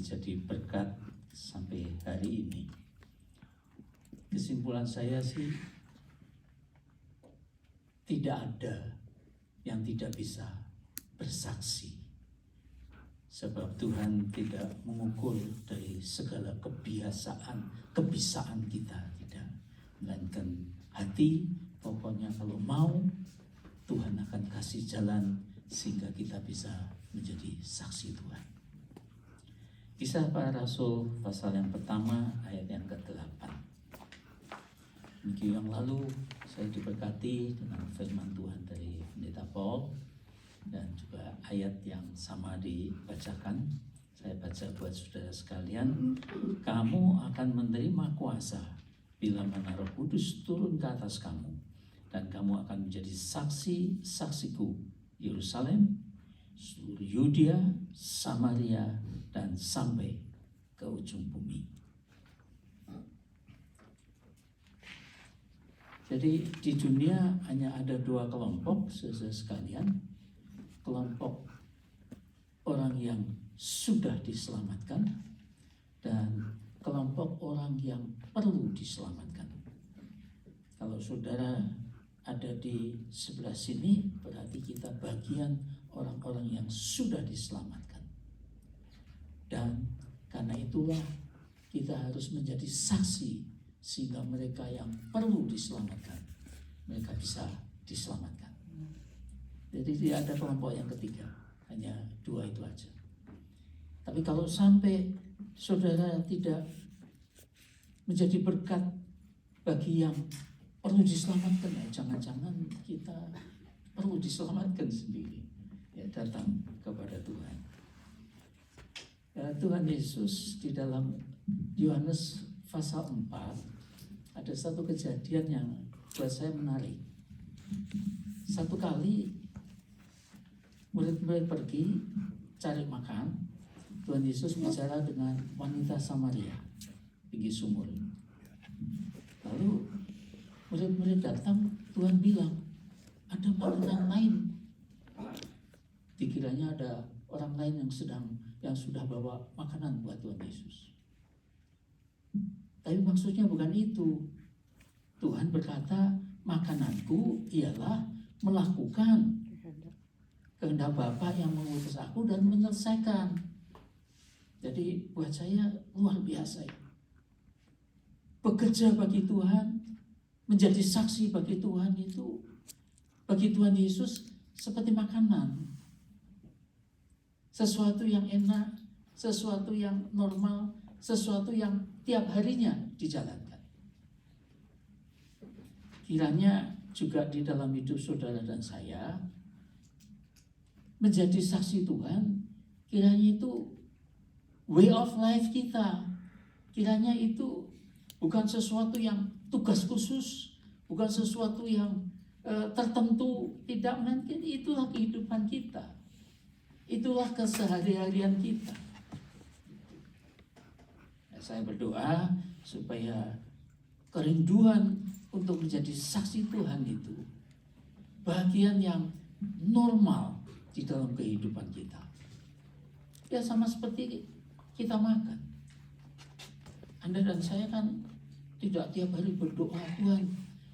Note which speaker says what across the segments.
Speaker 1: menjadi berkat sampai hari ini. Kesimpulan saya sih, tidak ada yang tidak bisa bersaksi. Sebab Tuhan tidak mengukur dari segala kebisaan kita, tidak. Melainkan hati, pokoknya kalau mau, Tuhan akan kasih jalan sehingga kita bisa menjadi saksi Tuhan. Kisah Para Rasul pasal yang pertama ayat yang ke-8. Minggu yang lalu saya diberkati dengan firman Tuhan dari Pendeta Paul, dan juga ayat yang sama dibacakan. Saya baca buat saudara sekalian. Kamu akan menerima kuasa bila mana Roh Kudus turun ke atas kamu, dan kamu akan menjadi saksiku Yerusalem, seluruh Yudea, Samaria, dan sampai ke ujung bumi. Jadi di dunia hanya ada dua kelompok, saudara sekalian. Kelompok orang yang sudah diselamatkan dan kelompok orang yang perlu diselamatkan. Kalau saudara ada di sebelah sini, berarti kita bagian orang-orang yang sudah diselamatkan. Dan karena itulah kita harus menjadi saksi sehingga mereka yang perlu diselamatkan, mereka bisa diselamatkan. Jadi tidak ada kelompok yang ketiga, hanya dua itu aja. Tapi kalau sampai saudara tidak menjadi berkat bagi yang perlu diselamatkan, ya jangan-jangan kita perlu diselamatkan sendiri. Ya, datang kepada Tuhan. Ya, Tuhan Yesus di dalam Yohanes pasal 4 ada satu kejadian yang buat saya menarik. Satu kali murid-murid pergi cari makan, Tuhan Yesus bicara dengan wanita Samaria pinggir sumur. Lalu murid-murid datang, Tuhan bilang, ada makanan lain. Dikiranya ada orang lain yang sudah bawa makanan buat Tuhan Yesus. Tapi maksudnya bukan itu. Tuhan berkata, makananku ialah melakukan kehendak Bapa yang mengutus aku dan menyelesaikan. Jadi buat saya luar biasa ya. Bekerja bagi Tuhan, menjadi saksi bagi Tuhan itu, bagi Tuhan Yesus seperti makanan. Sesuatu yang enak, sesuatu yang normal, sesuatu yang tiap harinya dijalankan. Kiranya juga di dalam hidup saudara dan saya, menjadi saksi Tuhan, kiranya itu way of life kita. Kiranya itu bukan sesuatu yang tugas khusus, bukan sesuatu yang tertentu, tidak, mungkin itulah kehidupan kita. Itulah keseharian kita. Saya berdoa supaya kerinduan untuk menjadi saksi Tuhan itu bagian yang normal di dalam kehidupan kita. Ya sama seperti kita makan. Anda dan saya kan tidak tiap hari berdoa, Tuhan,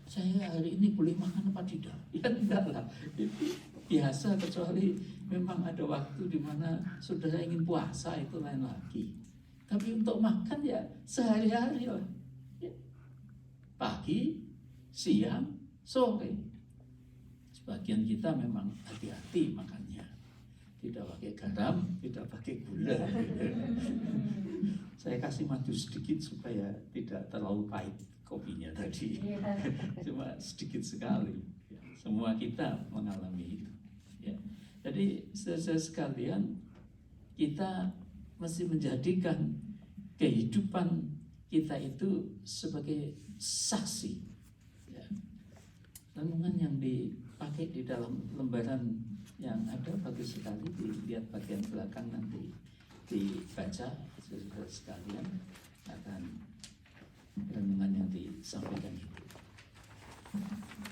Speaker 1: saya hari ini boleh makan apa tidak? Ya enggak lah. Itu biasa, kecuali memang ada waktu di mana saudara ingin puasa, itu lain lagi. Tapi untuk makan ya sehari-hari lah. Ya. Pagi, siang, sore. Sebagian kita memang hati-hati makannya. Tidak pakai garam, tidak pakai gula. Saya kasih madu sedikit supaya tidak terlalu pahit kopinya tadi. Cuma sedikit sekali. Semua kita mengalami itu. Ya. Jadi saudara sekalian, kita mesti menjadikan kehidupan kita itu sebagai saksi. Ya. Renungan yang dipakai di dalam lembaran yang ada bagus sekali, dilihat bagian belakang nanti dibaca, saudara sekalian akan renungan yang disampaikan itu.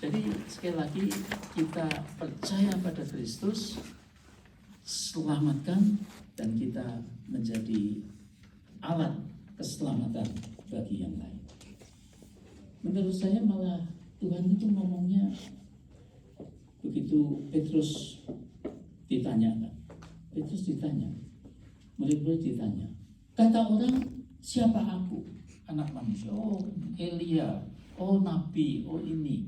Speaker 1: Jadi sekali lagi kita percaya pada Kristus, selamatkan, dan kita menjadi alat keselamatan bagi yang lain. Menurut saya malah Tuhan itu ngomongnya begitu Petrus ditanyakan. Petrus ditanya, murid-murid ditanya, kata orang siapa aku? Anak manusia, oh Elia, oh nabi, oh ini.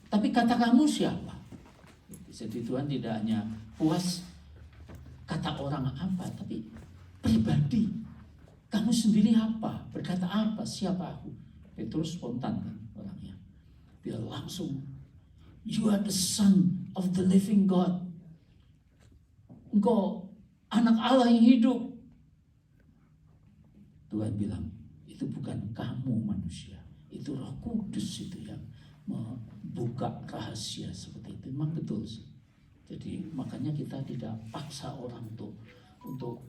Speaker 1: Tapi kata kamu siapa? Jadi Tuhan tidak hanya puas kata orang apa, tapi pribadi. Kamu sendiri apa? Berkata apa? Siapa aku? Petrus spontan kan orangnya. Dia langsung, you are the son of the living God. Engkau anak Allah yang hidup. Tuhan bilang, itu bukan kamu manusia. Itu Roh Kudus itu yang membuka rahasia seperti itu. Memang betul sih. Jadi makanya kita tidak paksa orang untuk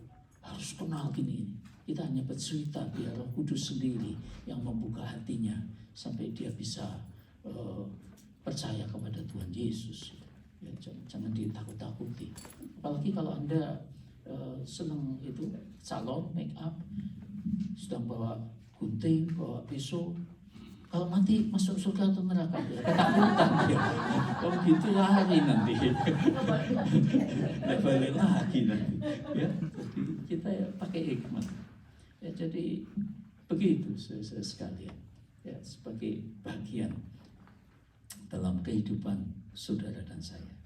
Speaker 1: harus kenal gini. Kita hanya bercerita biar Roh Kudus sendiri yang membuka hatinya sampai dia bisa percaya kepada Tuhan Yesus. Ya, jangan ditakut-takuti. Apalagi kalau Anda senang itu salon, make up, sedang bawa gunting, bawa pisau. Kalau nanti masuk surga atau neraka ya ketakutan ya. Kalau gitu lari nanti. Balik lagi nanti. Ya, jadi kita ya pakai hikmat. Ya, jadi begitu sekalian. Ya, sebagai bagian dalam kehidupan saudara dan saya.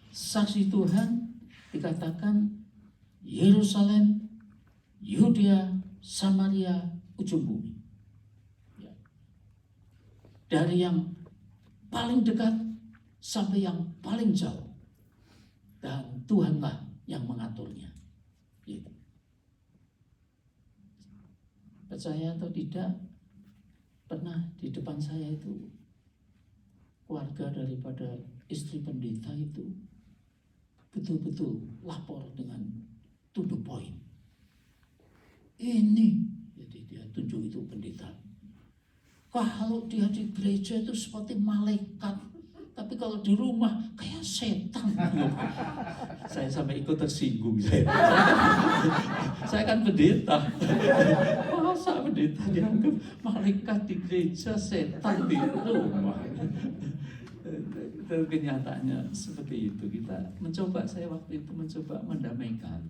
Speaker 1: Saksi Tuhan dikatakan Yerusalem, Yudea, Samaria, ujung bumi. Dari yang paling dekat sampai yang paling jauh. Dan Tuhanlah yang mengaturnya. Gitu. Percaya atau tidak, pernah di depan saya itu keluarga daripada istri pendeta itu betul-betul lapor dengan to the point. Ini, jadi dia tunjuk itu pendeta. Kalau dia di gereja itu seperti malaikat, tapi kalau di rumah kayak setan. Saya sampai ikut tersinggung. Saya kan pendeta. Masa pendeta dianggap malaikat di gereja, setan di rumah. Kenyataannya seperti itu. Saya waktu itu mencoba mendamaikan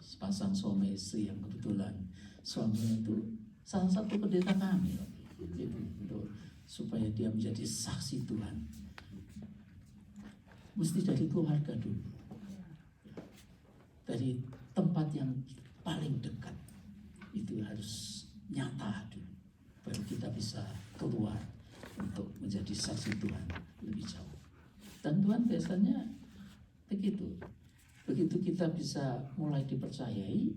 Speaker 1: sepasang suami istri yang kebetulan suaminya itu salah satu pendeta kami. Gitu, supaya dia menjadi saksi Tuhan. Mesti dari keluarga dulu, dari tempat yang paling dekat itu harus nyata dulu, baru kita bisa keluar untuk menjadi saksi Tuhan lebih jauh. Dan Tuhan biasanya begitu kita bisa mulai dipercayai,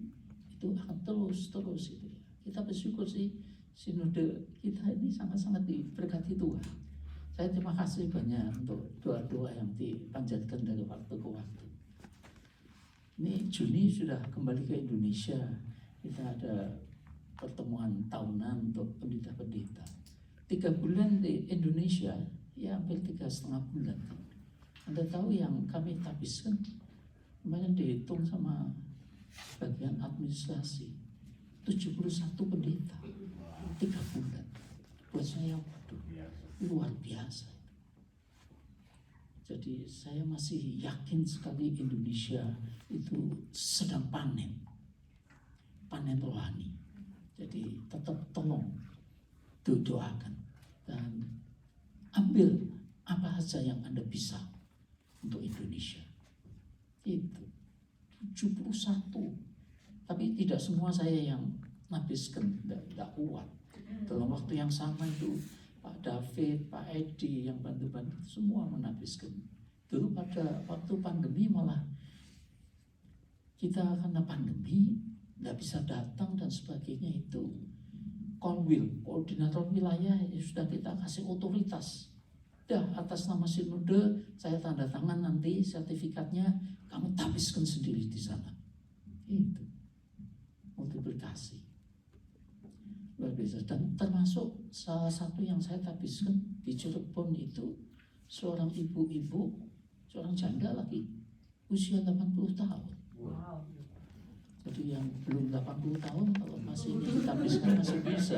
Speaker 1: itu akan terus itu. Kita bersyukur sih. Sinode kita ini sangat-sangat diberkati Tuhan. Saya terima kasih banyak untuk doa-doa yang dipanjatkan dari waktu ke waktu. Ini Juni sudah kembali ke Indonesia. Kita ada pertemuan tahunan untuk pendeta-pendeta. 3 bulan di Indonesia, ya hampir 3,5 bulan. Anda tahu yang kami habiskan, kemarin dihitung sama bagian administrasi, 71 pendeta. 3 bulan. Buat saya waduh, luar biasa. Jadi saya masih yakin sekali Indonesia itu sedang panen rohani. Jadi tetap tolong doakan dan ambil apa saja yang Anda bisa untuk Indonesia. Itu 71. Tapi tidak semua saya yang habiskan, tidak kuat. Dalam waktu yang sama itu Pak David, Pak Edi yang bantu-bantu semua menhabiskan. Dulu pada waktu pandemi malah kita karena pandemi tidak bisa datang dan sebagainya, itu Konwil, koordinator wilayah ya sudah kita kasih otoritas. Dah atas nama sinode saya tanda tangan, nanti sertifikatnya kamu habiskan sendiri di sana. Itu multiplikasi. Luar biasa. Dan termasuk salah satu yang saya habiskan di Cirebon itu seorang ibu-ibu, seorang janda lagi, usia 80 tahun.
Speaker 2: Wow.
Speaker 1: Jadi Jadi yang belum 80 tahun kalau masih ini habiskan masih bisa.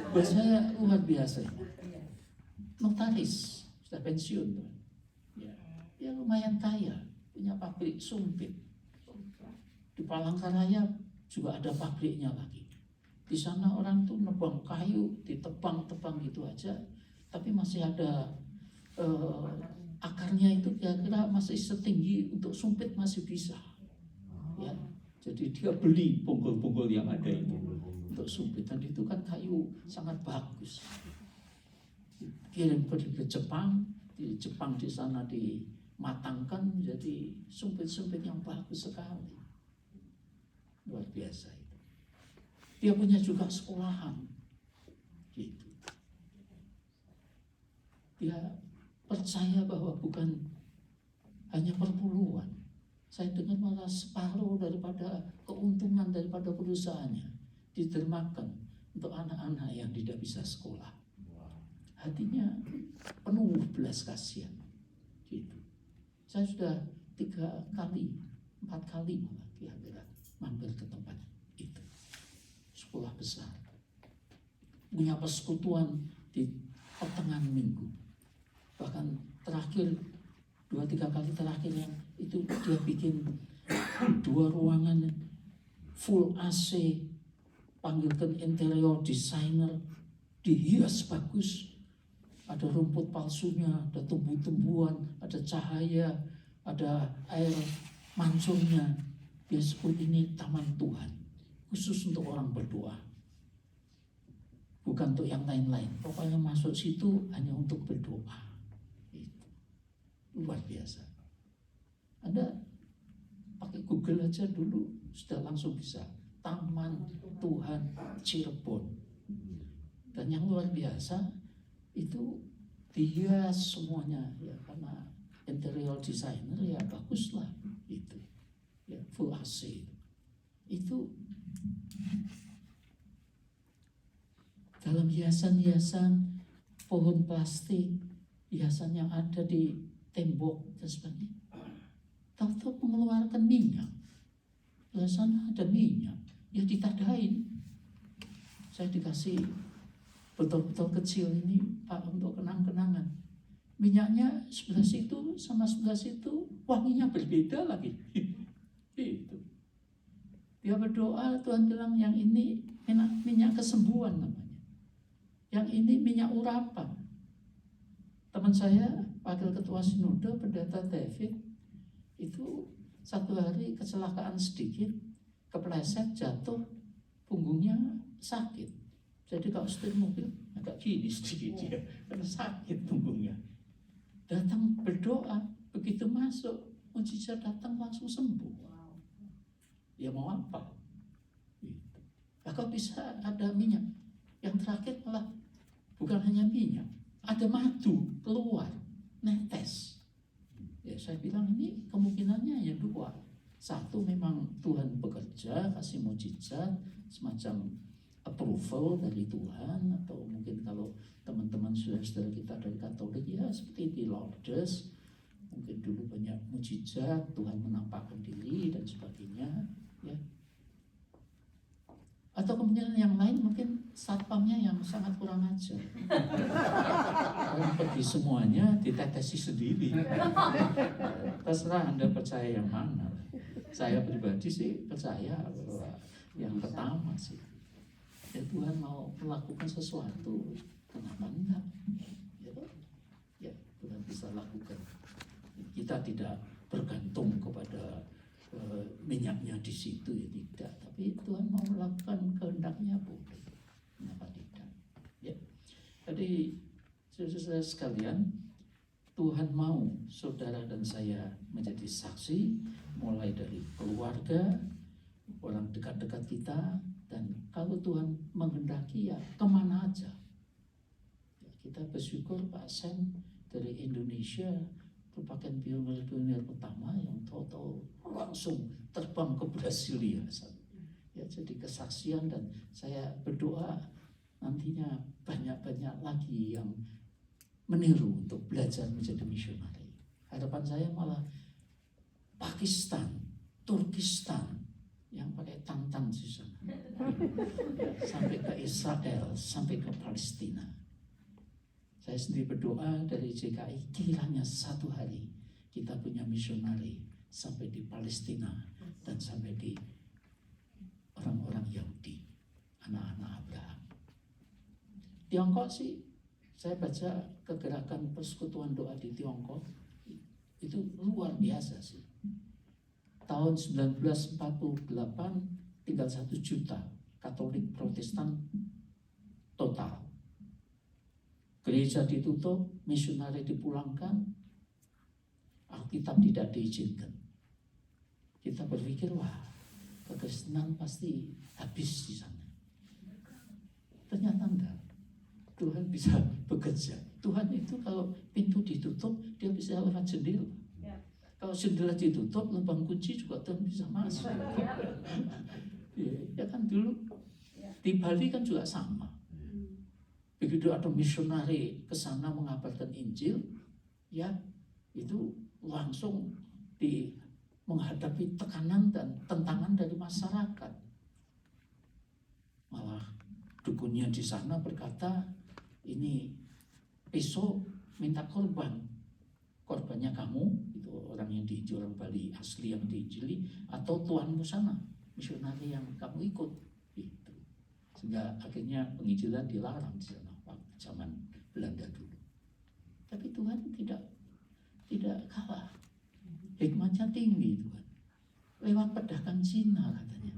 Speaker 1: Buat saya luar biasa. Notaris sudah pensiun tuh. Ya, dia lumayan kaya, punya pabrik sumpit. Di Palangkaraya juga ada pabriknya lagi. Di sana orang tuh nebang kayu, ditebang-tebang gitu aja, tapi masih ada akarnya itu kira-kira masih setinggi untuk sumpit masih bisa. Ya, jadi dia beli bonggol-bonggol yang ada itu untuk sumpit, dan itu kan kayu sangat bagus. Kirim pergi ke Jepang, di Jepang di sana dimatangkan menjadi sumpit-sumpit yang bagus sekali. Luar biasa itu. Dia punya juga sekolahan, gitu. Dia percaya bahwa bukan hanya perpuluhan. Saya dengar malah separuh daripada keuntungan daripada perusahaannya ditermakan untuk anak-anak yang tidak bisa sekolah. Hatinya penuh belas kasihan, gitu. Saya sudah 3 kali, 4 kali malah kira-kira mampir ke tempat itu. Sekolah besar, punya persekutuan di pertengahan minggu. Bahkan terakhir 2-3 kali terakhir yang itu dia bikin 2 ruangan full AC, panggilkan interior designer, dihias bagus, ada rumput palsunya, ada tumbuh-tumbuhan, ada cahaya, ada air mancurnya. Dia sebut ini taman Tuhan, khusus untuk orang berdoa, bukan untuk yang lain-lain. Pokoknya masuk situ hanya untuk berdoa. Luar biasa. Anda pakai Google aja dulu sudah langsung bisa Taman Tuhan Cirebon. Dan yang luar biasa itu dia semuanya ya, karena interior designer ya bagus lah itu. Ya, full AC. Itu dalam hiasan-hiasan pohon plastik, hiasan yang ada di tembok dan sebagainya, tahu-tahu mengeluarkan minyak. Di sana ada minyak, ya ditadain. Saya dikasih botol-botol kecil ini Pak untuk kenang-kenangan. Minyaknya sebelah situ sama sebelah situ wanginya berbeda lagi. Itu. Dia berdoa, Tuhan bilang yang ini minyak kesembuhan namanya, yang ini minyak urapan. Teman saya, Wakil Ketua Sinode, Pendeta David, itu satu hari kecelakaan sedikit, kepleset, jatuh, punggungnya sakit. Jadi kalau setir mobil agak gini sedikit dia, karena sakit punggungnya. Datang berdoa, begitu masuk, mujizat datang langsung sembuh. Dia mau apa? Nah, kok bisa ada minyak? Yang terakhir malah bukan hanya minyak, ada madu keluar, netes. Ya saya bilang ini kemungkinannya hanya 2. Satu memang Tuhan bekerja, kasih mujizat, semacam approval dari Tuhan. Atau mungkin kalau teman-teman saudara kita dari Katolik ya seperti di Lourdes, mungkin dulu banyak mujizat, Tuhan menampakkan diri dan sebagainya ya. Atau kemungkinan yang lain mungkin satpamnya yang sangat kurang ajar. Kalau pergi semuanya ditetesi sendiri. Terserah Anda percaya yang mana. Saya pribadi sih percaya bahwa yang pertama sih. Ya Tuhan mau melakukan sesuatu, kenapa enggak? Ya Tuhan bisa lakukan. Kita tidak bergantung kepada minyaknya di situ ya tidak, tapi Tuhan mau melakukan kehendaknya boleh, kenapa tidak? Ya, jadi saudara sekalian, Tuhan mau saudara dan saya menjadi saksi, mulai dari keluarga, orang dekat-dekat kita, dan kalau Tuhan menghendaki ya kemana aja. Ya, kita bersyukur Pak Sam dari Indonesia merupakan pionir-pionir pertama yang tahu-tahu langsung terbang ke Brasilia. Ya, jadi kesaksian, dan saya berdoa nantinya banyak-banyak lagi yang meniru untuk belajar menjadi misionari. Harapan saya malah Pakistan, Turkistan, yang pakai tantan di sana, sampai ke Israel, sampai ke Palestina. Saya sendiri berdoa dari JKI, kiranya satu hari kita punya misionari sampai di Palestina dan sampai di orang-orang Yahudi, anak-anak Abraham. Tiongkok sih, saya baca kegerakan persekutuan doa di Tiongkok itu luar biasa sih. Tahun 1948 tinggal 1 juta Katolik Protestan total. Gereja ditutup, misionari dipulangkan, Alkitab tidak diizinkan. Kita berpikir, wah, kekristenan pasti habis di sana. Ternyata enggak. Tuhan bisa bekerja. Tuhan itu kalau pintu ditutup, dia bisa lewat jendela. Kalau jendela ditutup, lubang kunci juga Tuhan bisa masuk. Ya kan dulu di Bali kan juga sama. Begitu ada misionari ke sana mengabarkan Injil, ya itu langsung menghadapi tekanan dan tentangan dari masyarakat. Malah dukunnya di sana berkata, ini besok minta korban. Korbannya kamu, itu orang yang diinjil, orang Bali asli yang diinjili, atau tuanmu sana, misionari yang kamu ikut. Gitu. Sehingga akhirnya penginjilan dilarang di sana waktu zaman Belanda dulu. Tapi Tuhan tidak kalah. Hikmatnya tinggi Tuhan. Lewat pedagang Cina katanya.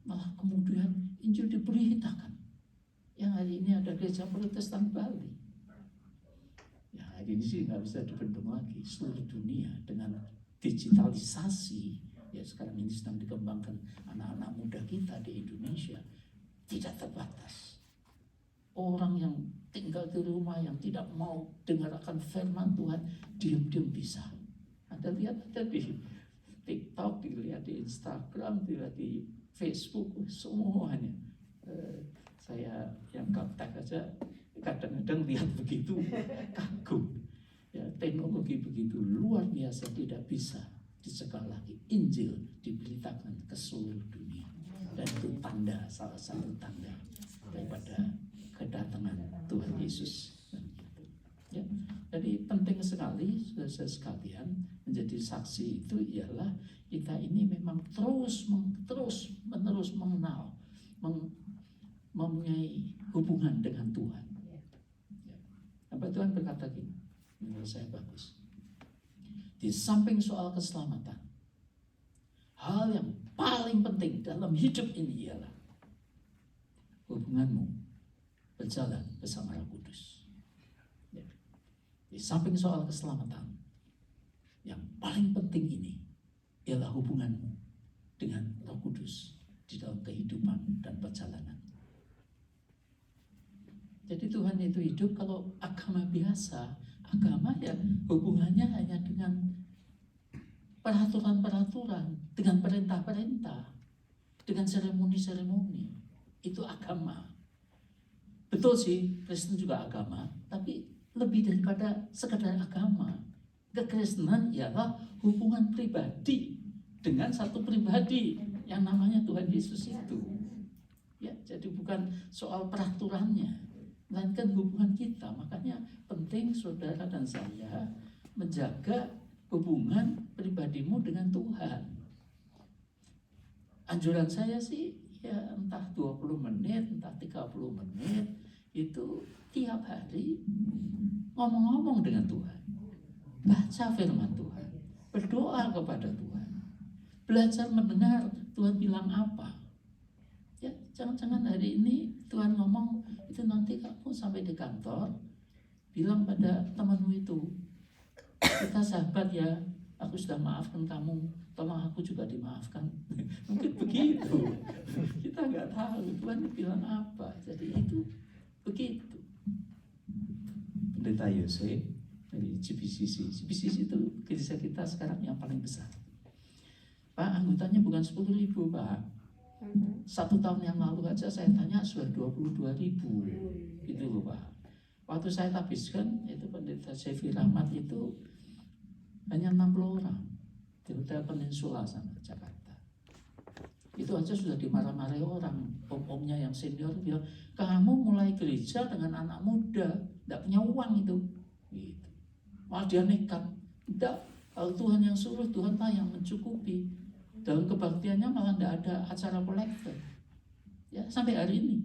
Speaker 1: Malah kemudian Injil diberitakan. Yang hari ini ada gereja Protestan Bali. Ya hari ini sih nggak bisa dibendung lagi. Seluruh dunia dengan digitalisasi, ya sekarang ini sedang dikembangkan anak-anak muda kita di Indonesia, tidak terbatas. Orang yang tinggal di rumah yang tidak mau dengarkan firman Tuhan, diam-diam bisa. Anda lihat ada di TikTok, dilihat di Instagram, dilihat di Facebook, semuanya. Saya yang gaptek aja kadang-kadang lihat begitu kagum. Ya, teknologi begitu luar biasa, tidak bisa dicegah lagi. Injil diberitakan ke seluruh dunia, dan itu tanda, salah satu tanda daripada kedatangan Tuhan Yesus. Ya, jadi penting sekali saudara sekalian, menjadi saksi itu ialah kita ini memang terus menerus mengenal, mempunyai hubungan dengan Tuhan. Ya. Apa Tuhan berkata gini, menurut saya bagus. Di samping soal keselamatan, hal yang paling penting dalam hidup ini ialah hubunganmu berjalan bersama Roh Kudus. Ya. Di samping soal keselamatan, yang paling penting ini ialah hubunganmu dengan Roh Kudus di dalam kehidupan dan perjalanan. Jadi Tuhan itu hidup. Kalau agama biasa, agama ya hubungannya hanya dengan peraturan-peraturan, dengan perintah-perintah, dengan seremoni-seremoni. Itu agama. Betul sih, Kristen juga agama, tapi lebih daripada sekedar agama. Kekristenan ialah hubungan pribadi dengan satu pribadi yang namanya Tuhan Yesus itu. Ya, jadi bukan soal peraturannya, melainkan hubungan kita. Makanya penting saudara dan saya menjaga hubungan pribadimu dengan Tuhan. Anjuran saya sih ya entah 20 menit, entah 30 menit, itu tiap hari ngomong-ngomong dengan Tuhan. Baca firman Tuhan, berdoa kepada Tuhan, belajar mendengar Tuhan bilang apa. Ya, jangan-jangan hari ini Tuhan ngomong, itu nanti kamu sampai di kantor bilang pada temanmu itu, kita sahabat ya, aku sudah maafkan kamu, tolong aku juga dimaafkan. Mungkin begitu. Kita nggak tahu Tuhan bilang apa. Jadi itu begitu. Pendeta Yose dari GBCC itu gereja kita sekarang yang paling besar. Pak, anggotanya bukan 10.000 Pak. 1 tahun yang lalu aja saya tanya sudah 22.000 gitu loh Pak. Waktu saya habiskan itu pendeta Sefi Rahmat itu hanya 60 orang. di Hotel Peninsula sama Jakarta. Itu aja sudah dimarah-marahi orang. Om-omnya yang senior bilang, kamu mulai gereja dengan anak muda, tidak punya uang itu. Gitu. Malah dia nekat. Tidak, kalau Tuhan yang suruh, Tuhan lah yang mencukupi. Dalam kebaktiannya malah tidak ada acara kolektor. Ya, sampai hari ini.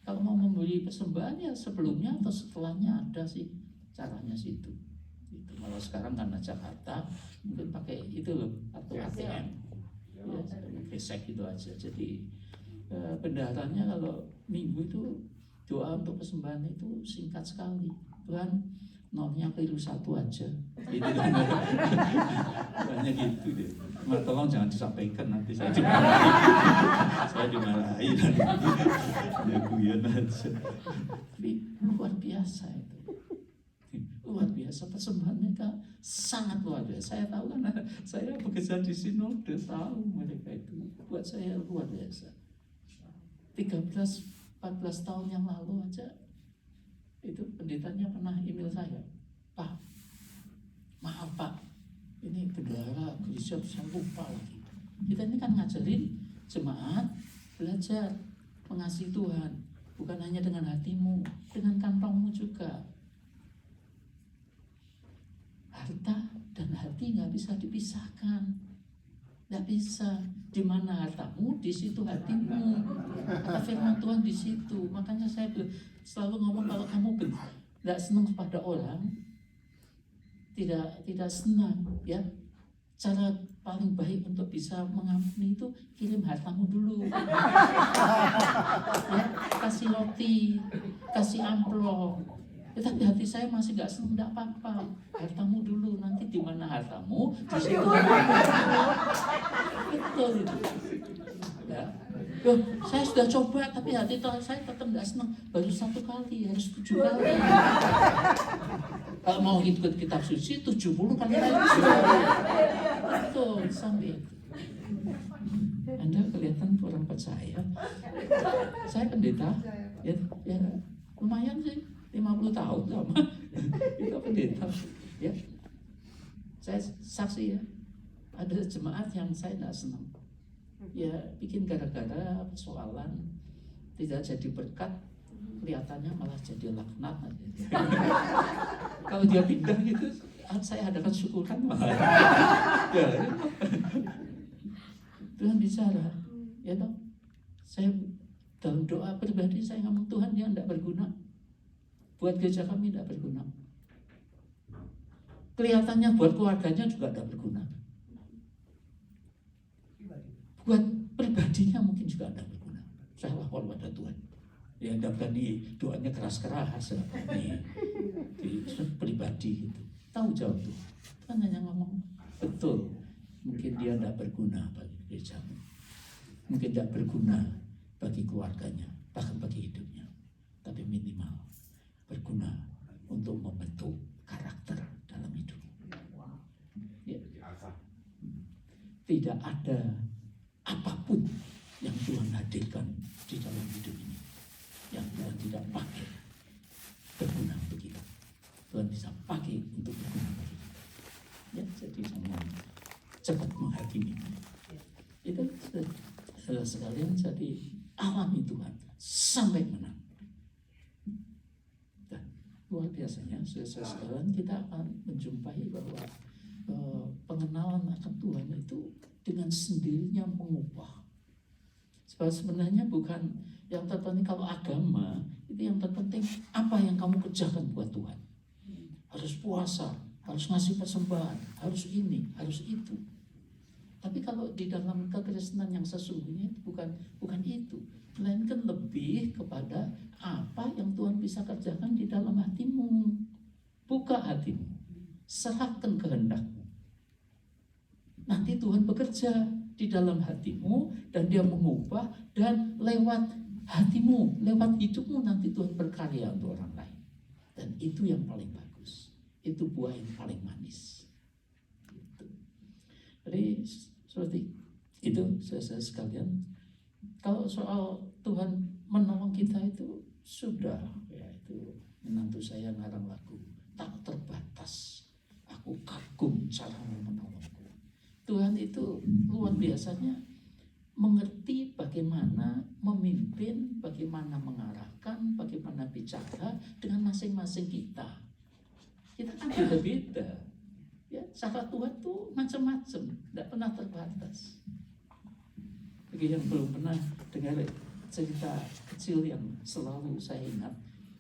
Speaker 1: Kalau mau memberi persembahan ya sebelumnya atau setelahnya ada sih caranya situ. Itu malah sekarang karena Jakarta mungkin pakai itu loh atau ATM. Ya, gesek itu aja. Jadi bendaharanya kalau minggu itu doa untuk persembahan itu singkat sekali. Tuhan, nolnya keliru 1 aja. Itu kan banyak gitu deh. Nah, tolong jangan disampaikan nanti saya dimarahi. Saya dimarahi ya guyon aja. Tapi luar biasa itu. Luar biasa persembahan mereka sangat luar biasa. Saya tahu karena saya bekerja di sinode, tahu mereka itu. Buat saya luar biasa. 13-14 tahun yang lalu aja itu pendetanya pernah email saya, Pak, maaf Pak, ini bendahara gereja saya lupa lagi. Kita ini kan ngajarin jemaat belajar mengasihi Tuhan, bukan hanya dengan hatimu, dengan kantongmu juga. Harta dan hati nggak bisa dipisahkan, nggak bisa. Di mana hartamu, di situ hatimu. Kata firman Tuhan di situ. Makanya saya selalu ngomong kalau kamu nggak senang kepada orang, tidak senang, ya. Cara paling baik untuk bisa mengampuni itu kirim hartamu dulu. Ya, kasih roti, kasih amplop. Ya, tapi hati saya masih gak senang, tidak apa-apa. Hartamu dulu, nanti di mana hartamu, di situ. Betul itu. Ya. Loh, saya sudah coba, tapi hati saya tetap gak senang. Baru 1 kali, harus 7 kali. Kalau mau ikut kitab suci, 70 kali lagi. Betul, sampai itu. Anda kelihatan kurang percaya. Saya pendeta, ya lumayan sih. 50 tahun lama itu pendeta, ya. Saya saksi ya, ada jemaat yang saya tidak senang, ya bikin gara-gara persoalan tidak jadi berkat, kelihatannya malah jadi laknat aja. Kalau dia pindah gitu, saya adakan syukuran malah. Ya, Tuhan bicara, ya toh. Saya dalam doa pribadi saya ngomong, Tuhan dia tidak berguna. Buat gereja kami tidak berguna. Kelihatannya buat keluarganya juga tidak berguna. Buat pribadinya mungkin juga tidak berguna. Saya lapor pada Tuhan. Ya tidak berani doanya keras-keras di pribadi itu. Tahu jawab tuh. Tuhan hanya ngomong, betul. Mungkin dia tidak berguna bagi gerejamu. Mungkin tidak berguna bagi keluarganya, bahkan bagi hidupnya. Tapi minimal berguna untuk membentuk karakter dalam hidup. Ya. Tidak ada apapun yang Tuhan hadirkan di dalam hidup ini yang Tuhan tidak pakai berguna untuk kita. Tuhan bisa pakai untuk berguna bagi kita. Ya, jadi semua cepat menghakimi. Itu sekalian jadi alami Tuhan sampai menang. Luar biasanya, sekarang kita akan menjumpai bahwa pengenalan akan Tuhan itu dengan sendirinya mengubah. Sebab sebenarnya bukan yang terpenting kalau agama, itu yang terpenting apa yang kamu kerjakan buat Tuhan. Harus puasa, harus ngasih persembahan, harus ini, harus itu. Tapi kalau di dalam kekristenan yang sesungguhnya bukan itu. Melainkan lebih kepada apa yang Tuhan bisa kerjakan di dalam hatimu. Buka hatimu, serahkan kehendakmu. Nanti Tuhan bekerja di dalam hatimu dan dia mengubah, dan lewat hatimu, lewat hidupmu nanti Tuhan berkarya untuk orang lain. Dan itu yang paling bagus. Itu buah yang paling manis. Gitu. Jadi seperti itu saudara sekalian. Kalau soal Tuhan menolong kita itu sudah, ya itu menantu saya ngarang lagu, tak terbatas, aku kagum caramu menolongku. Tuhan itu luar biasanya mengerti bagaimana memimpin, bagaimana mengarahkan, bagaimana bicara dengan masing-masing kita. Kita kan beda-beda. Ya, cara Tuhan tuh macam-macam, tidak pernah terbatas. Bagi yang belum pernah dengar cerita kecil yang selalu saya ingat,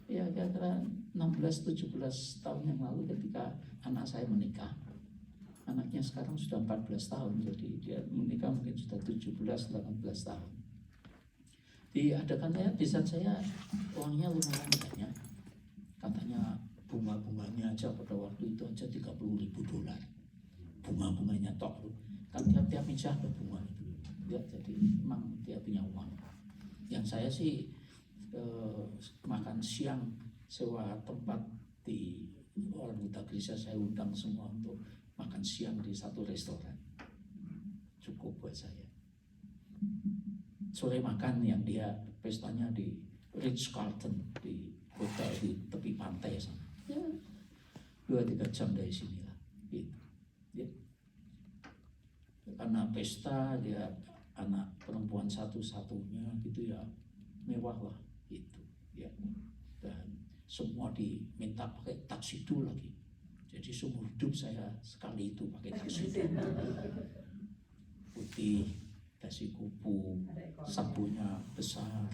Speaker 1: ya kira-kira 16-17 tahun yang lalu ketika anak saya menikah. Anaknya sekarang sudah 14 tahun, jadi dia menikah mungkin sudah 17-18 tahun. Diadakan di saat saya uangnya lumayan banyak. Katanya bunga-bunganya aja pada waktu itu aja $30.000. Bunga-bunganya tok. Kan tiap-tiap meja ada bunga itu. Ya, jadi memang dia punya uang. Yang saya sih makan siang sewa tempat di orang Buta Gereja, saya undang semua untuk makan siang di satu restoran. Cukup buat saya. Sore makan yang dia pestanya di Ritz-Carlton, di hotel di tepi pantai sana. Ya, 2-3 jam dari sini lah. Gitu. Ya. Karena pesta dia anak perempuan satu-satunya gitu ya, mewah lah gitu. Ya. Dan semua diminta pakai tuxedo lagi. Jadi seumur hidup saya sekali itu pakai tuxedo. Putih, dasi kupu, sabunnya besar,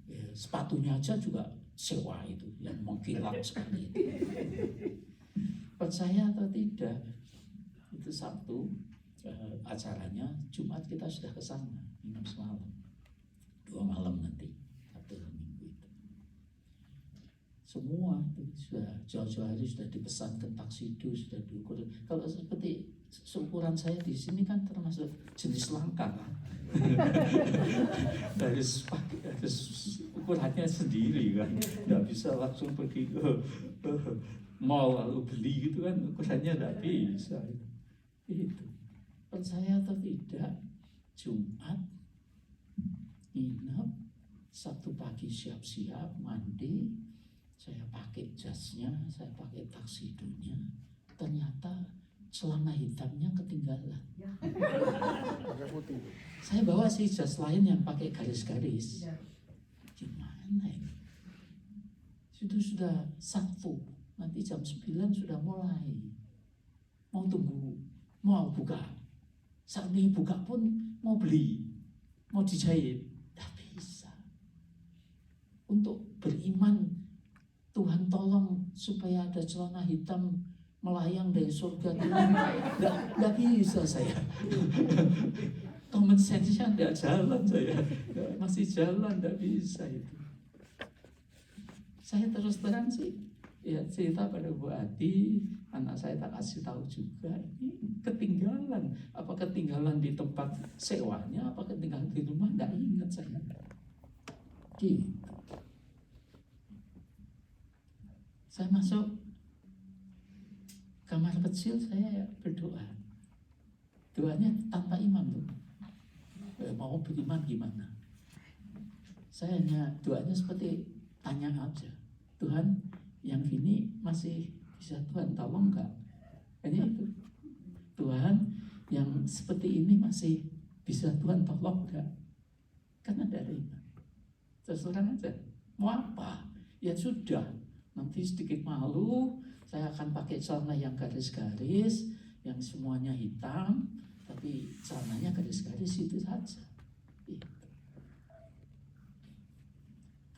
Speaker 1: ya, sepatunya aja juga sewa itu yang mengkilat sekali itu. Percaya atau tidak, itu Sabtu acaranya, Jumat kita sudah ke sana minum semalam, 2 malam nanti, Sabtu dan Minggu itu. Semua itu sudah jauh-jauh hari sudah dipesankan tuxedo, sudah diukur. Kalau seperti seukuran saya di sini kan termasuk jenis langka kan. harus ukurannya sendiri kan, nggak bisa langsung pergi ke mall lalu beli gitu kan, ukurannya nggak bisa. Itu percaya atau tidak, Jumat nginep, Sabtu pagi siap-siap mandi, saya pakai jasnya, saya pakai tuxedonya, ternyata celana hitamnya ketinggalan. Saya bawa si jas lain yang pakai garis-garis. Gimana ini? Itu sudah Sabtu, nanti jam 9 sudah mulai. Mau tunggu, mau buka. Saat ini buka pun mau beli, mau dijahit, tak bisa. Untuk beriman, Tuhan tolong supaya ada celana hitam melayang dari surga itu, nggak bisa saya. Common sense-nya nggak jalan saya, masih jalan, nggak bisa itu. Saya terus terang sih, ya cerita pada Bu Adi, anak saya tak kasih tahu juga, ini ketinggalan. Apa ketinggalan di tempat sewanya, apa ketinggalan di rumah, nggak ingat saya. Gitu. Saya masuk kamar kecil, saya berdoa. Doanya tanpa imam tuh. Mau beriman gimana? Saya hanya doanya seperti tanya aja. Tuhan, yang gini masih bisa Tuhan tolong nggak? Hanya itu. Tuhan, yang seperti ini masih bisa Tuhan tolong nggak? Kan ada iman. Terus terang aja. Mau apa? Ya sudah. Nanti sedikit malu, saya akan pakai celana yang garis-garis, yang semuanya hitam, tapi celananya garis-garis itu saja. Itu.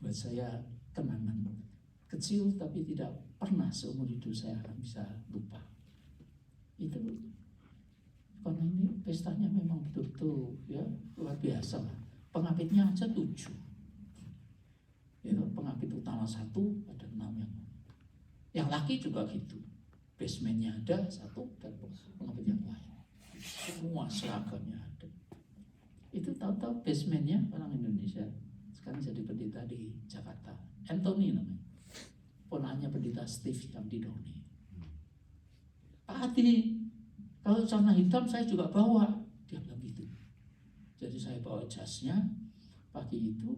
Speaker 1: Buat saya kenangan kecil, tapi tidak pernah seumur hidup saya akan bisa lupa. Itu karena ini pestanya memang betul-betul ya luar biasa. Pengapitnya aja 7. Ya, pengapit utama 1, ada 6 yang laki juga gitu. Basementnya ada 1 dan pengapit yang lain. Semua seragamnya ada. Itu tahu-tahu basementnya orang Indonesia. Sekarang jadi pendeta di Jakarta. Anthony namanya. Ponakannya pendeta Steve yang di Doni. Pak Adi, kalau celana hitam saya juga bawa. Dia bilang gitu. Jadi saya bawa jasnya. Pagi itu,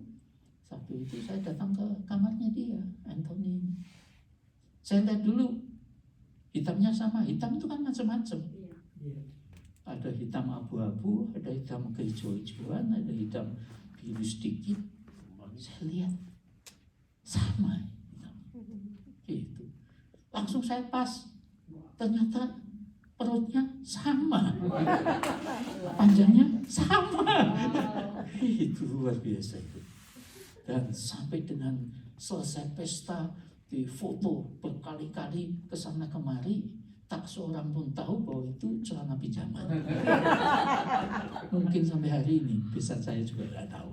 Speaker 1: Sabtu itu saya datang ke kamarnya dia, Anthony. Saya lihat dulu, hitamnya sama. Hitam itu kan macam-macam. Ada hitam abu-abu, ada hitam kehijau-hijauan, ada hitam biru sedikit. Saya lihat sama gitu. Langsung saya pas, ternyata perutnya sama, panjangnya sama. Itu luar biasa itu. Dan sampai dengan selesai pesta, difoto berkali-kali kesana kemari, tak seorang pun tahu bahwa itu celana pijama. Mungkin sampai hari ini bisa saya juga tidak tahu.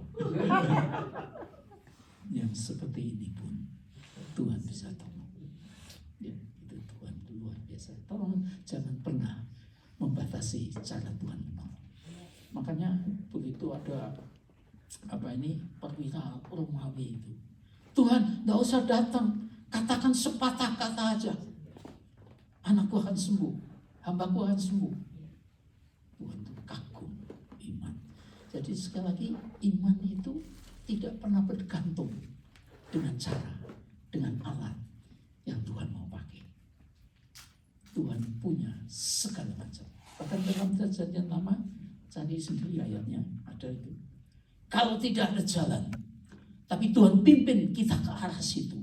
Speaker 1: Yang seperti ini pun Tuhan bisa tolong. Ya, itu Tuhan luar biasa. Tolong jangan pernah membatasi cara Tuhan menolong. Makanya begitu ada perwira Romawi itu, Tuhan nggak usah datang, katakan sepatah kata aja, anakku akan sembuh, hambaku akan sembuh. Tuhan itu kagum iman. Jadi sekali lagi, iman itu tidak pernah bergantung dengan cara, dengan alat yang Tuhan mau pakai. Tuhan punya segala macam. Bahkan dalam Perjanjian Lama, cari sendiri ayatnya, ada itu. Kalau tidak ada jalan, tapi Tuhan pimpin kita ke arah situ,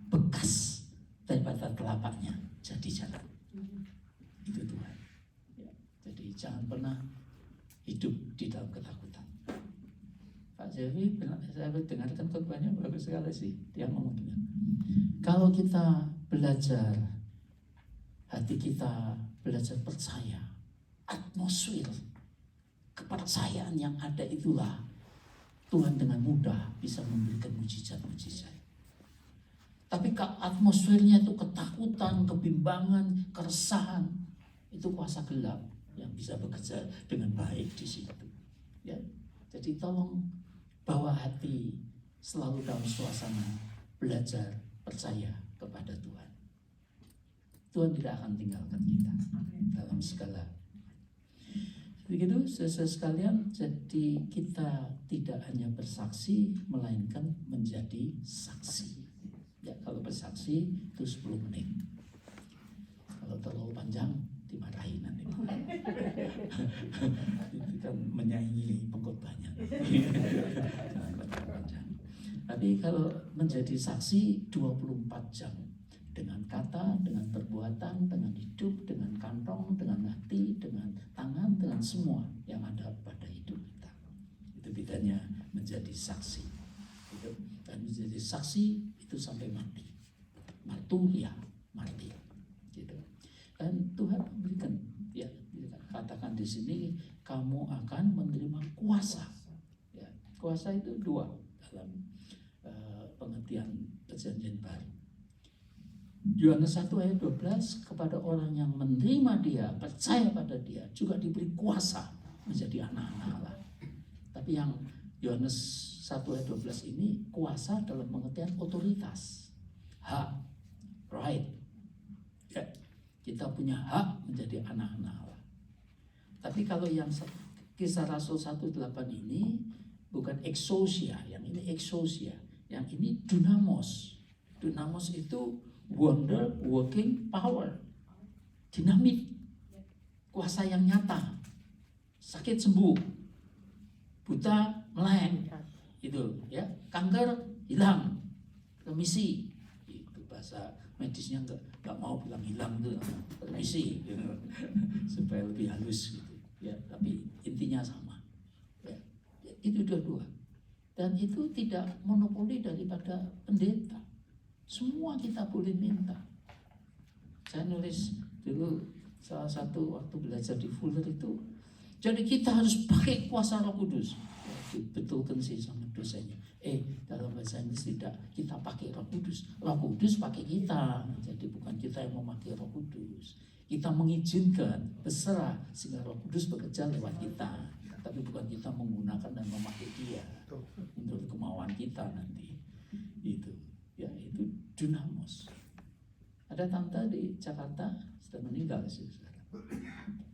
Speaker 1: bekas daripada telapaknya jadi jalan. Itu Tuhan. Ya, jadi jangan pernah hidup di dalam ketakutan. Pak Jerry, saya dengarkan khotbahnya bagus sekali sih. Dia ngomong dengan, kalau kita belajar, hati kita belajar percaya, atmosfer kepercayaan yang ada itulah Tuhan dengan mudah bisa memberikan mujizat-mujizat. Tapi kalau atmosfernya itu ketakutan, kebimbangan, keresahan, itu kuasa gelap yang bisa bekerja dengan baik di situ. Ya, jadi tolong bawa hati selalu dalam suasana belajar percaya kepada Tuhan. Tuhan tidak akan tinggalkan kita dalam segala. Begitu, saudara sekalian, jadi kita tidak hanya bersaksi, melainkan menjadi saksi. Ya, kalau bersaksi itu 10 menit. Kalau terlalu panjang, dimarahin nanti. Itu kan menyaingi pengkhotbahnya. Tapi kalau menjadi saksi 24 jam. Dengan kata, dengan perbuatan, dengan hidup, dengan kantong, dengan hati, dengan tangan, dengan semua yang ada pada hidup kita. Itu bedanya menjadi saksi. Dan menjadi saksi itu sampai mati. Marturia, martir. Gitu. Dan Tuhan memberikan, ya, katakan di sini kamu akan menerima kuasa. Ya, kuasa itu 2 dalam pengertian Perjanjian Baru. Yohanes 1 ayat 12, kepada orang yang menerima dia, percaya pada dia, juga diberi kuasa menjadi anak-anak Allah. Tapi yang Yohanes 1 ayat 12 ini kuasa dalam pengertian otoritas, hak, right. Ya, kita punya hak menjadi anak-anak Allah. Tapi kalau yang Kisah Rasul 1:8 ini bukan exousia, yang ini exousia, yang ini dunamos. Dunamos itu wonder working power, dinamik, kuasa yang nyata, sakit sembuh, buta melek, itu ya, kanker hilang, remisi, itu bahasa medisnya nggak mau bilang hilang tuh, remisi, gitu. Supaya lebih halus gitu, ya. Tapi intinya sama, ya. Itu dua-dua, dan itu tidak monopoli daripada pendeta. Semua kita boleh minta. Saya nulis dulu salah satu waktu belajar di Fuller itu, jadi kita harus pakai kuasa Roh Kudus. Dibetulkan sih sama dosennya. Dalam bahasa Inggris tidak kita pakai Roh Kudus. Roh Kudus pakai kita. Jadi bukan kita yang memakai Roh Kudus. Kita mengizinkan, berserah sehingga Roh Kudus bekerja lewat kita. Tapi bukan kita menggunakan dan memakai dia untuk kemauan kita nanti. Itu. Ya, itu dunamos. Ada tante di Jakarta sudah meninggal sih sekarang.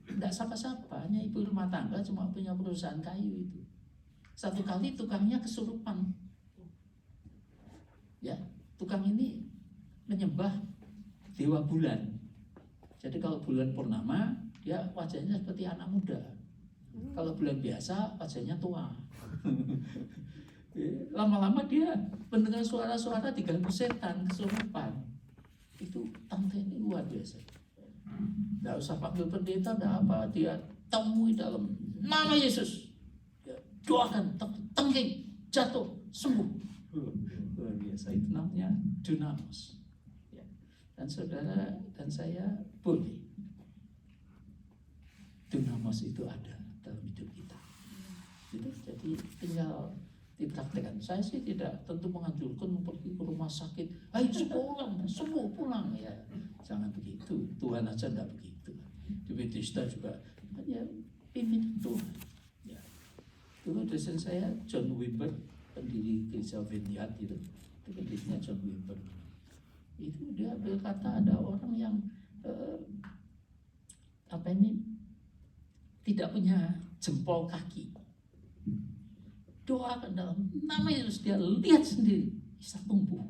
Speaker 1: Tidak sapa-sapa, hanya ibu rumah tangga, cuma punya perusahaan kayu itu. Satu kali tukangnya kesurupan. Ya, tukang ini menyembah dewa bulan. Jadi kalau bulan purnama dia wajahnya seperti anak muda. Kalau bulan biasa wajahnya tua. Lama-lama dia mendengar suara-suara diganggu setan, kesurupan. Itu tante ini luar biasa. Nggak usah panggil pendeta, nggak apa, dia temui dalam nama Yesus. Dia doakan, tengking, jatuh, sembuh. Luar biasa, itu namanya dunamos. Ya. Dan saudara dan saya boleh dunamos itu ada dalam hidup kita. Gitu, jadi tinggal dipraktekkan. Saya sih tidak tentu menganjurkan pergi ke rumah sakit, ayo sembuh pulang ya. Jangan begitu. Tuhan aja tidak begitu. Di Bethesda juga hanya pimpinan Tuhan. Ya. Dulu dosen saya John Wimber, pendiri gereja Vineyard itu pendirinya John Wimber. Itu dia berkata ada orang yang tidak punya jempol kaki. Doakan dalam nama Yesus, dia lihat sendiri bisa tumbuh.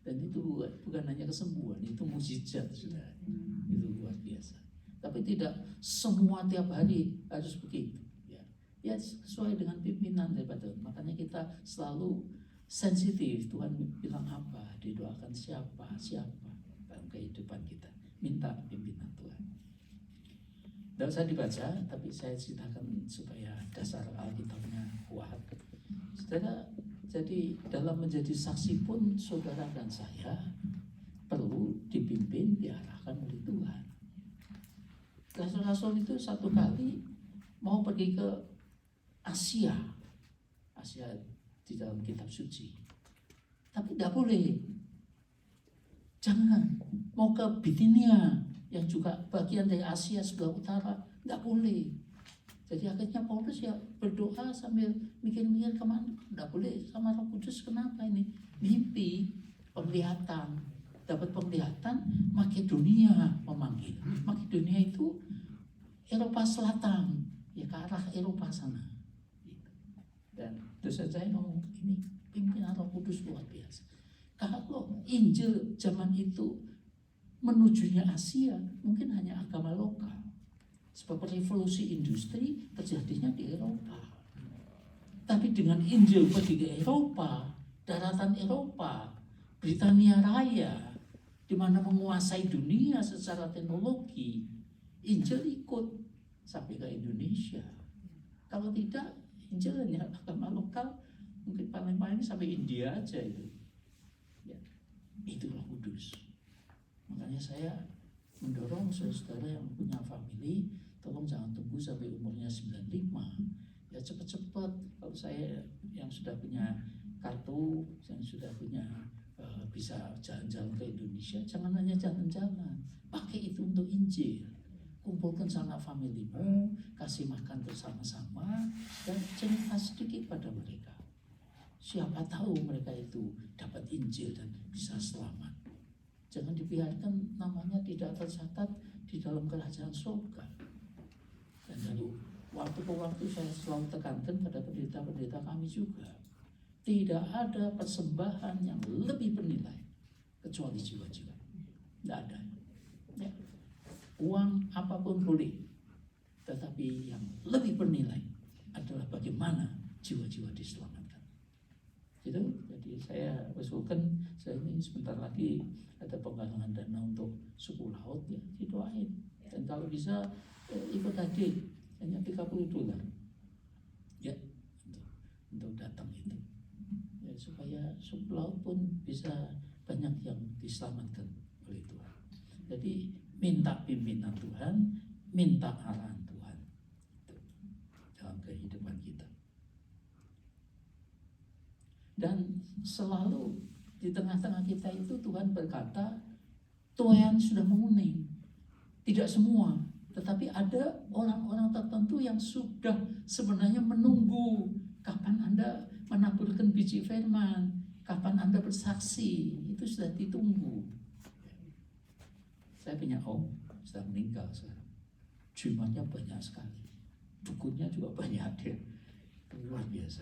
Speaker 1: Dan itu bukan hanya kesembuhan, itu mukjizat sudah. Itu luar biasa. Tapi tidak semua tiap hari harus begitu. Ya sesuai dengan pimpinan daripada. Makanya kita selalu sensitif. Tuhan bilang apa, didoakan siapa dalam kehidupan kita. Minta pimpinan Tuhan. Tidak usah dibaca, tapi saya ceritakan supaya dasar Alkitabnya kuat. Saudara, jadi dalam menjadi saksi pun saudara dan saya perlu dipimpin, diarahkan oleh Tuhan. Rasul-rasul itu satu kali mau pergi ke Asia di dalam kitab suci. Tapi tidak boleh. Jangan mau ke Bitinia yang juga bagian dari Asia sebelah utara, nggak boleh. Jadi akhirnya Paulus ya berdoa sambil mikir-mikir kemana, nggak boleh sama Roh Kudus. Kenapa ini? Mimpi, penglihatan, dapat penglihatan, Makedonia memanggil. Makedonia itu Eropa Selatan, ya ke arah Eropa sana. Dan dosen saya ngomong ini pimpinan Roh Kudus luar biasa. Kalau Injil zaman itu menujunya Asia, mungkin hanya agama lokal. Sebab revolusi industri terjadinya di Eropa. Tapi dengan Injil pergi ke Eropa, daratan Eropa, Britania Raya, di mana menguasai dunia secara teknologi, Injil ikut sampai ke Indonesia. Kalau tidak, Injil hanya agama lokal, mungkin paling-paling sampai India aja itu. Ya, itu Roh Kudus. Makanya saya mendorong saudara yang punya family, tolong jangan tunggu sampai umurnya 95. Ya cepat-cepat. Kalau saya yang sudah punya kartu, yang sudah punya bisa jalan-jalan ke Indonesia, jangan hanya jalan-jalan, pakai itu untuk Injil. Kumpulkan sama familymu, kasih makan bersama-sama, dan cerita sedikit pada mereka. Siapa tahu mereka itu dapat Injil dan bisa selamat. Jangan dibiarkan namanya tidak tercatat di dalam kerajaan surga. Dan dari waktu ke waktu saya selalu tekankan pada pendeta-pendeta kami juga. Tidak ada persembahan yang lebih bernilai kecuali jiwa-jiwa. Tidak ada. Ya. Uang apapun boleh. Tetapi yang lebih bernilai adalah bagaimana jiwa-jiwa diselamatkan. Gitu. Jadi saya usulkan, saya ini sebentar lagi ada penggalangan dana untuk suku laut, ya didoain. Dan kalau bisa ikut hadir, hanya $30 ya untuk datang itu, ya, supaya suku laut pun bisa banyak yang diselamatkan oleh Tuhan. Jadi minta pimpinan Tuhan, minta arahan Tuhan dalam kehidupan kita. Dan selalu di tengah-tengah kita itu Tuhan berkata, Tuhan sudah menguning. Tidak semua, tetapi ada orang-orang tertentu yang sudah sebenarnya menunggu kapan Anda menaburkan biji firman, kapan Anda bersaksi, itu sudah ditunggu. Saya punya om, sudah meninggal sekarang. Jumlahnya banyak sekali, dukunnya juga banyak dia, luar biasa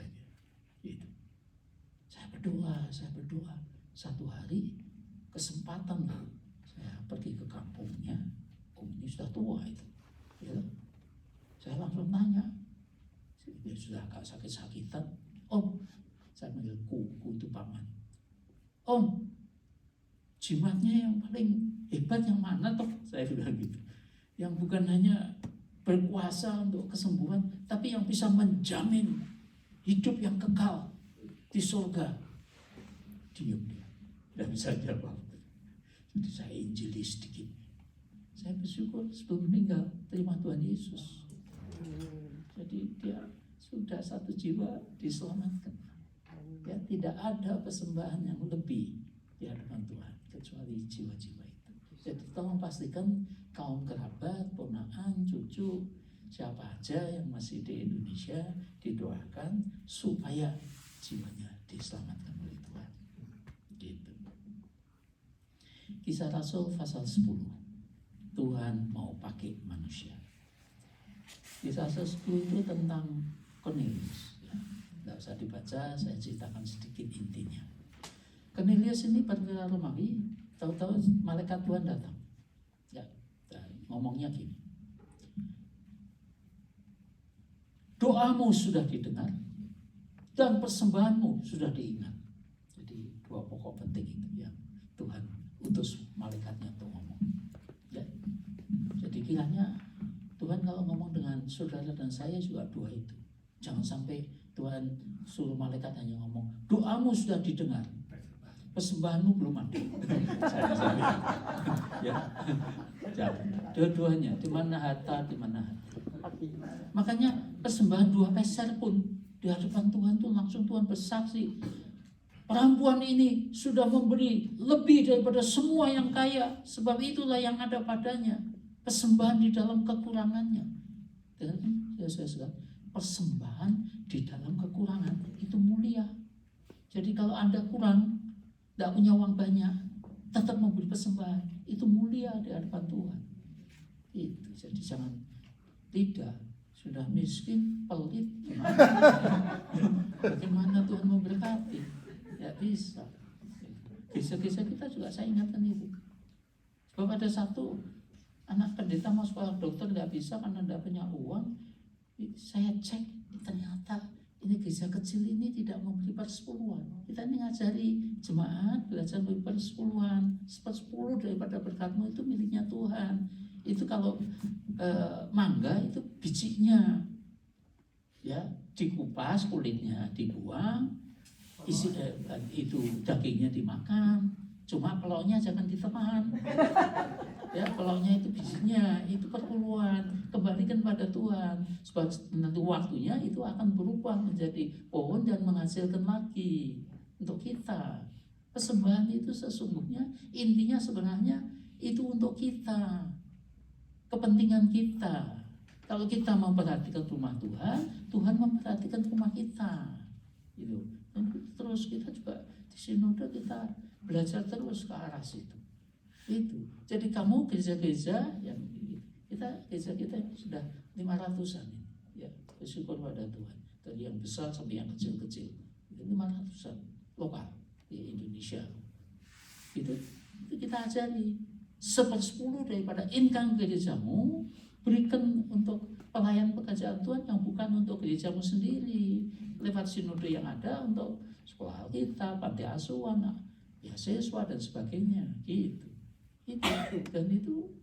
Speaker 1: dia. Gitu. Saya berdoa. Satu hari kesempatan saya pergi ke kampungnya. Om ini sudah tua itu. Ya, saya langsung tanya, dia sudah agak sakit-sakitan. Om, saya panggil ku itu paman. Om, jimatnya yang paling hebat yang mana toh? Saya bilang gitu. Yang bukan hanya berkuasa untuk kesembuhan, tapi yang bisa menjamin hidup yang kekal di surga. Diam dia, tidak bisa jawab. Jadi saya injili sedikit. Saya bersyukur sebelum meninggal terima Tuhan Yesus. Jadi dia sudah satu jiwa diselamatkan. Ya, tidak ada persembahan yang lebih di hadapan Tuhan kecuali jiwa-jiwa itu. Jadi tolong pastikan kaum kerabat, ponakan, cucu, siapa aja yang masih di Indonesia didoakan supaya jiwanya diselamatkan oleh Tuhan. Gitu. Kisah Rasul pasal 10. Tuhan mau pakai manusia. Kisah Rasul 10 itu tentang Cornelius. Tidak usah dibaca, saya ceritakan sedikit intinya. Cornelius ini perwira Romawi, tahu-tahu malaikat Tuhan datang. Ya, dan ngomongnya gini. Doamu sudah didengar dan persembahanmu sudah diingat. Jadi dua pokok penting itu yang Tuhan utus malaikatnya untuk ngomong. Ya. Jadi kiranya Tuhan kalau ngomong dengan saudara dan saya juga dua itu. Jangan sampai Tuhan suruh malaikat hanya ngomong, doamu sudah didengar, persembahanmu belum ada. Ya, dua-duanya, di mana harta, di mana hati. Makanya persembahan 2 peser pun di hadapan Tuhan tuh langsung Tuhan bersaksi, perempuan ini sudah memberi lebih daripada semua yang kaya, sebab itulah yang ada padanya, persembahan di dalam kekurangannya. Dan saya persembahan di dalam kekurangan itu mulia. Jadi kalau Anda kurang, tidak punya uang banyak, tetap memberi persembahan, itu mulia di hadapan Tuhan. Itu jadi jangan tidak sudah miskin, pelit, bagaimana Tuhan memberkati? Ya bisa. Kisah-kisah kita juga saya ingatkan itu. Sebab ada satu anak pendeta mau sekolah dokter tidak bisa karena tidak punya uang. Saya cek, ternyata ini gereja kecil ini tidak memberi persepuluhan. Kita ini ngajari jemaat belajar memberi persepuluhan. 10 daripada berkatmu itu miliknya Tuhan. Itu kalau mangga itu bijinya, ya dikupas kulitnya dibuang, isi itu dagingnya dimakan. Cuma pelaunya jangan ditelan. Ya, pelaunya itu bijinya, itu perpuluhan. Kembalikan pada Tuhan. Sebab nanti waktunya itu akan berubah menjadi pohon dan menghasilkan lagi untuk kita. Persembahan itu sesungguhnya intinya sebenarnya itu untuk kita, kepentingan kita. Kalau kita memperhatikan rumah Tuhan, Tuhan memperhatikan rumah kita. Gitu. Dan terus kita juga di sinode kita belajar terus ke arah situ. Itu. Jadi kamu gereja-gereja yang gereja kita sudah 500-an ini. Ya, bersyukur pada Tuhan. Dari yang besar sampai yang kecil-kecil. Itu 500-an lokal di Indonesia. Itu kita ajari 1/10 daripada income gerejamu berikan untuk pelayan pekerjaan Tuhan yang bukan untuk gerejamu sendiri. Lewat sinode yang ada untuk sekolah kita, panti asuhan, beasiswa dan sebagainya. Gitu. Dan itu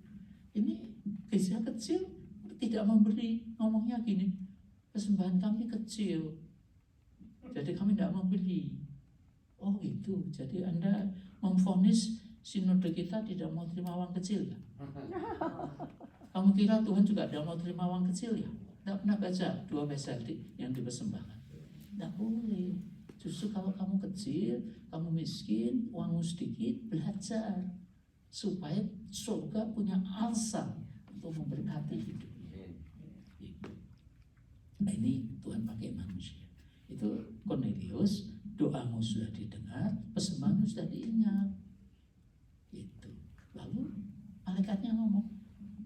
Speaker 1: ini gereja kecil tidak memberi, ngomongnya gini, persembahan kami kecil, jadi kami tidak memberi. Oh gitu, jadi Anda memvonis sinode kita tidak mau terima uang kecil ya? Kamu kira Tuhan juga tidak mau terima uang kecil ya? Tidak pernah baca 2 peser yang dipersembahkan? Tidak boleh. Justru kalau kamu kecil, kamu miskin, uangmu sedikit, belajar supaya surga punya alasan untuk memberkati hidup. Nah ini Tuhan pakai manusia. Itu Cornelius, doamu sudah didengar, persembahanmu sudah diingat. Itu. Lalu malaikatnya ngomong,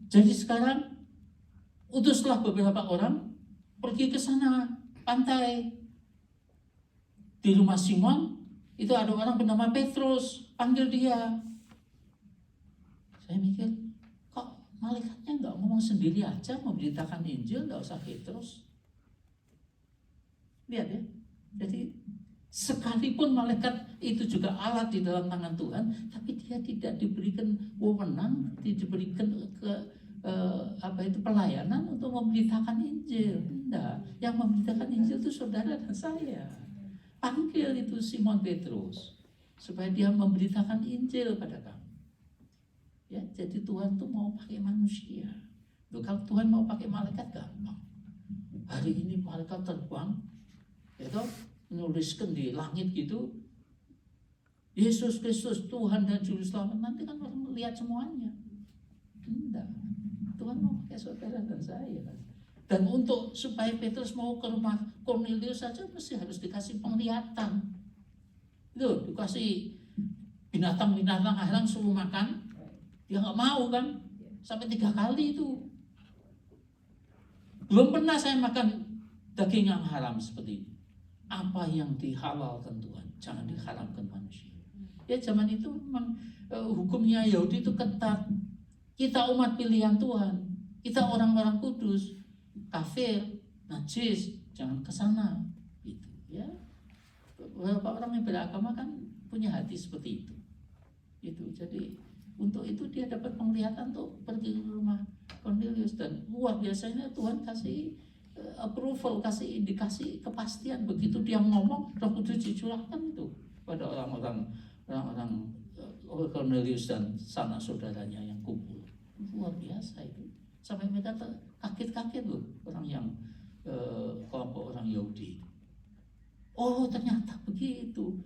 Speaker 1: jadi sekarang utuslah beberapa orang pergi ke sana pantai. Di rumah Simon itu ada orang bernama Petrus, panggil dia. Saya mikir, kok malaikatnya nggak ngomong sendiri aja memberitakan Injil, nggak usah Petrus. Lihat ya, jadi sekalipun malaikat itu juga alat di dalam tangan Tuhan, tapi dia tidak diberikan wewenang, diberikan pelayanan untuk memberitakan Injil. Tidak, yang memberitakan Injil itu saudara dan saya. Panggil itu Simon Petrus supaya dia memberitakan Injil pada kamu. Ya, jadi Tuhan tuh mau pakai manusia. Loh, kalau Tuhan mau pakai malaikat gampang. Hari ini malaikat terbang, itu menuliskan di langit gitu, Yesus Kristus Tuhan dan Juru Selamat. Nanti kan orang melihat semuanya. Tidak, Tuhan mau pakai saudara dan saya. Dan untuk supaya Petrus mau ke rumah Kornelius saja mesti harus dikasih penglihatan. Itu dikasih binatang-binatang haram suruh makan. Dia nggak mau kan, sampai 3 kali itu. Belum pernah saya makan daging yang haram seperti ini. Apa yang dihalalkan Tuhan, jangan diharamkan manusia. Ya zaman itu memang hukumnya Yahudi itu ketat. Kita umat pilihan Tuhan, kita orang-orang kudus, kafir, najis, jangan ke sana. Gitu ya. Beberapa orang yang beragama kan punya hati seperti itu. Itu jadi untuk itu dia dapat penglihatan untuk pergi ke rumah Kornelius, dan luar biasanya Tuhan kasih approval, kasih indikasi kepastian. Begitu dia ngomong, Roh Kudus dicurahkan itu pada orang-orang Kornelius dan sanak saudaranya yang kumpul. Luar biasa itu, sampai mereka kaget-kaget loh, orang yang kelompok orang Yahudi. Oh ternyata begitu.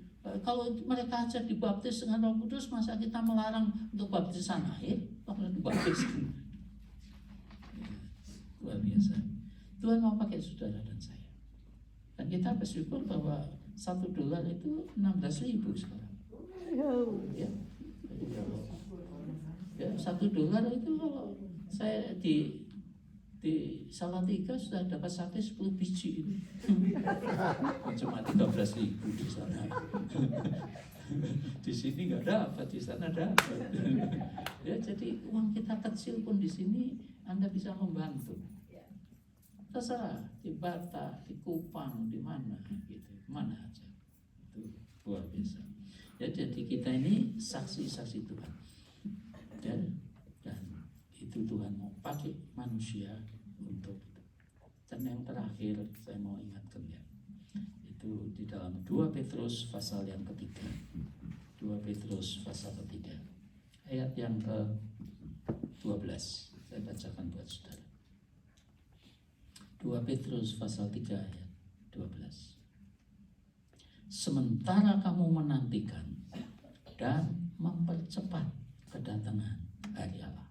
Speaker 1: Kalau mereka aja dibaptis dengan Roh Kudus, masa kita melarang untuk baptisan air? Kalau dibaptis, luar biasa. Tuhan mau pakai saudara dan saya. Dan kita bersyukur bahwa $1 itu 16.000 sekarang. Ya, ya $1 itu kalau saya di Salatiga sudah dapat sate 10 biji itu. Cuma 13.000 di sana. Di sini nggak dapat, di sana dapat. Ya, jadi uang kita kecil pun di sini Anda bisa membantu. Terserah di Batak, di Kupang, di mana gitu, mana aja. Itu luar biasa. Ya, jadi kita ini saksi-saksi Tuhan. Dan itu Tuhan mau pakai manusia untuk itu. Dan yang terakhir saya mau ingatkan ya, itu di dalam 2 Petrus pasal yang ketiga, 2 Petrus pasal ketiga ayat yang ke-12, saya bacakan buat saudara. 2 Petrus pasal 3 ayat 12. Sementara kamu menantikan dan mempercepat kedatangan hari Allah.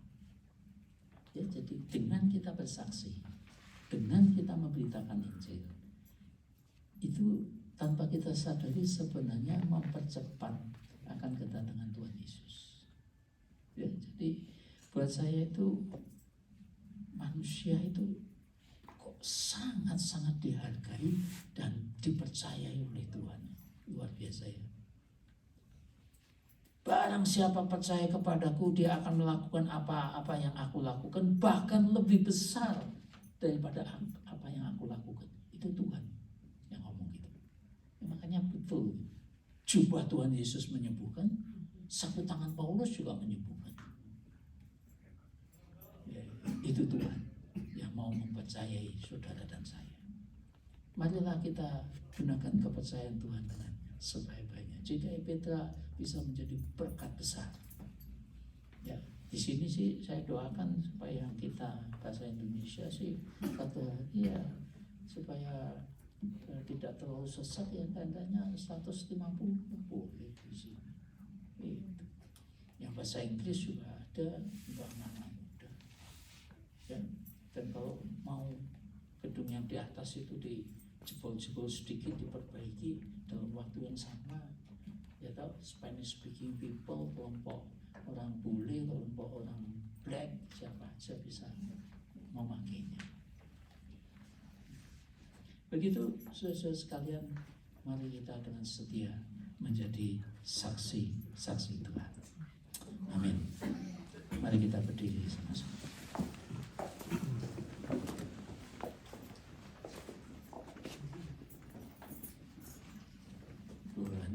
Speaker 1: Ya, jadi dengan kita bersaksi, dengan kita memberitakan Injil, itu tanpa kita sadari sebenarnya mempercepat akan kedatangan Tuhan Yesus. Ya, jadi buat saya itu manusia itu kok sangat-sangat dihargai dan dipercayai oleh Tuhan. Luar biasa ya. Barang siapa percaya kepadaku, dia akan melakukan apa-apa yang aku lakukan, bahkan lebih besar daripada apa yang aku lakukan. Itu Tuhan yang ngomong gitu. Ya, makanya betul, jubah Tuhan Yesus menyembuhkan, sapu tangan Paulus juga menyembuhkan. Ya, itu Tuhan yang mau mempercayai saudara dan saya. Marilah kita gunakan kepercayaan Tuhan dengan sebaik-baiknya. Jika Petra bisa menjadi berkat besar. Ya, di sini sih saya doakan supaya kita bahasa Indonesia sih kata ya supaya tidak terlalu sesat ya, tandanya 150 boleh di sini. Itu. Yang bahasa Inggris juga ada, mana mudah. Dan kalau mau gedung yang di atas itu dijebol-jebol sedikit, diperbaiki dalam waktu yang sama. Ya tahu, Spanish speaking people, kelompok orang bule, kelompok orang black, siapa aja bisa memakainya. Begitu saudara sekalian, mari kita dengan setia menjadi saksi Tuhan. Amin. Mari kita berdiri sama-sama.